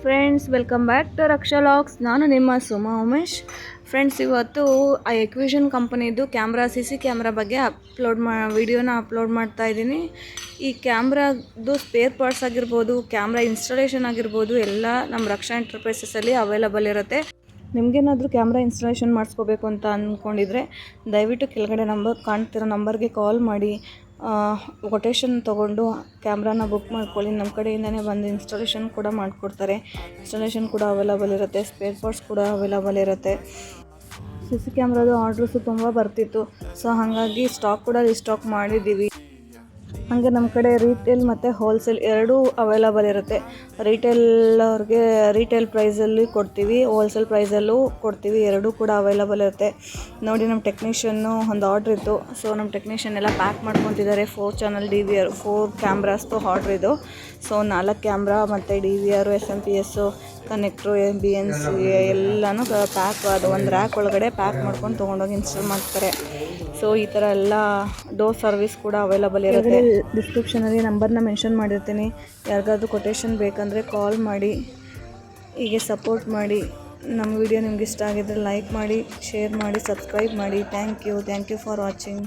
Friends, welcome back to Raksha logs. ನಾನು ನಿಮ್ಮ Suma Umesh. Friends, ಇವತ್ತು ಆ ಎಕ್ವಿಷನ್ ಕಂಪನಿದು ಕ್ಯಾಮ್ರಾ CC ಕ್ಯಾಮ್ರಾ ಬಗ್ಗೆ ವಿಡಿಯೋನ ಅಪ್ಲೋಡ್ ಮಾಡ್ತಾ ಇದ್ದೀನಿ. ಈ ಕ್ಯಾಮ್ರಾದು ಸ್ಪೇರ್ ಪಾರ್ಟ್ಸ್ ಆಗಿರ್ಬೋದು, ಕ್ಯಾಮ್ರಾ ಇನ್ಸ್ಟಾಲೇಷನ್ ಆಗಿರ್ಬೋದು, ಎಲ್ಲ ನಮ್ಮ ರಕ್ಷಾ ಎಂಟರ್ಪ್ರೈಸಸಲ್ಲಿ ಅವೈಲಬಲ್ ಇರುತ್ತೆ. ನಿಮಗೇನಾದರೂ ಕ್ಯಾಮ್ರಾ ಇನ್ಸ್ಟಾಲೇಷನ್ ಮಾಡಿಸ್ಕೋಬೇಕು ಅಂತ ಅಂದ್ಕೊಂಡಿದ್ರೆ ದಯವಿಟ್ಟು ಕೆಳಗಡೆ ಕಾಣ್ತಿರೋ ನಂಬರ್ಗೆ ಕಾಲ್ ಮಾಡಿ ಕೊಟೇಶನ್ ತೊಗೊಂಡು ಕ್ಯಾಮ್ರಾನ ಬುಕ್ ಮಾಡ್ಕೊಳ್ಳಿ. ನಮ್ಮ ಕಡೆಯಿಂದನೇ ಬಂದು ಇನ್ಸ್ಟಾಲೇಷನ್ ಕೂಡ ಮಾಡಿಕೊಡ್ತಾರೆ. ಇನ್ಸ್ಟಾಲೇಷನ್ ಕೂಡ ಅವೈಲಬಲ್ ಇರುತ್ತೆ, ಸ್ಪೇರ್ ಪಾರ್ಟ್ಸ್ ಕೂಡ ಅವೈಲಬಲ್ ಇರುತ್ತೆ. CC ಕ್ಯಾಮ್ರಾದು ಆರ್ಡ್ರಸ್ಸು ತುಂಬ ಬರ್ತಿತ್ತು. ಸೊ ಹಾಗಾಗಿ ಸ್ಟಾಕ್ ಕೂಡ ರೀಸ್ಟಾಕ್ ಮಾಡಿದ್ದೀವಿ. ಹಾಗೆ ನಮ್ಮ ಕಡೆ ರೀಟೇಲ್ ಮತ್ತು ಹೋಲ್ಸೇಲ್ ಎರಡೂ ಅವೈಲಬಲ್ ಇರುತ್ತೆ. ಅವ್ರಿಗೆ ರೀಟೇಲ್ ಪ್ರೈಸಲ್ಲಿ ಕೊಡ್ತೀವಿ, ಹೋಲ್ಸೇಲ್ ಪ್ರೈಸಲ್ಲೂ ಕೊಡ್ತೀವಿ. ಎರಡೂ ಕೂಡ ಅವೈಲಬಲ್ ಇರುತ್ತೆ. ನೋಡಿ, ನಮ್ಮ ಟೆಕ್ನಿಷಿಯನ್ನು ಒಂದು ಆರ್ಡ್ರ್ ಇತ್ತು. ಸೊ ನಮ್ಮ ಟೆಕ್ನಿಷಿಯನ್ ಎಲ್ಲ ಪ್ಯಾಕ್ ಮಾಡ್ಕೊತಿದ್ದಾರೆ. 4 ಚಾನಲ್ DVR 4 ಕ್ಯಾಮ್ರಾಸ್ದು ಆರ್ಡ್ರ್ ಇದು. ಸೊ 4 ಕ್ಯಾಮ್ರಾ ಮತ್ತು DVR, SMPS, ಕನೆಕ್ಟ್ರು, BNC ಎಲ್ಲನೂ ಪ್ಯಾಕ್, ಅದು ಒಂದು ರ್ಯಾಕ್ ಒಳಗಡೆ ಪ್ಯಾಕ್ ಮಾಡ್ಕೊಂಡು ತೊಗೊಂಡೋಗಿ ಇನ್ಸ್ಟಾಲ್ ಮಾಡ್ತಾರೆ. ಸೊ ಈ ಥರ ಎಲ್ಲ ಡೋರ್ ಸರ್ವಿಸ್ ಕೂಡ ಅವೈಲಬಲ್ ಇರುತ್ತೆ. ಡಿಸ್ಕ್ರಿಪ್ಷನಲ್ಲಿ ನಂಬರ್ನ ಮೆನ್ಷನ್ ಮಾಡಿರ್ತೀನಿ. ಯಾರಿಗಾದ್ರೂ ಕೊಟೇಶನ್ ಬೇಕಂದರೆ ಕಾಲ್ ಮಾಡಿ, ಹೀಗೆ ಸಪೋರ್ಟ್ ಮಾಡಿ. ನಮ್ಮ ವಿಡಿಯೋ ನಿಮ್ಗೆ ಇಷ್ಟ ಆಗಿದ್ದರೆ ಲೈಕ್ ಮಾಡಿ, ಶೇರ್ ಮಾಡಿ, ಸಬ್ಸ್ಕ್ರೈಬ್ ಮಾಡಿ. Thank you for watching.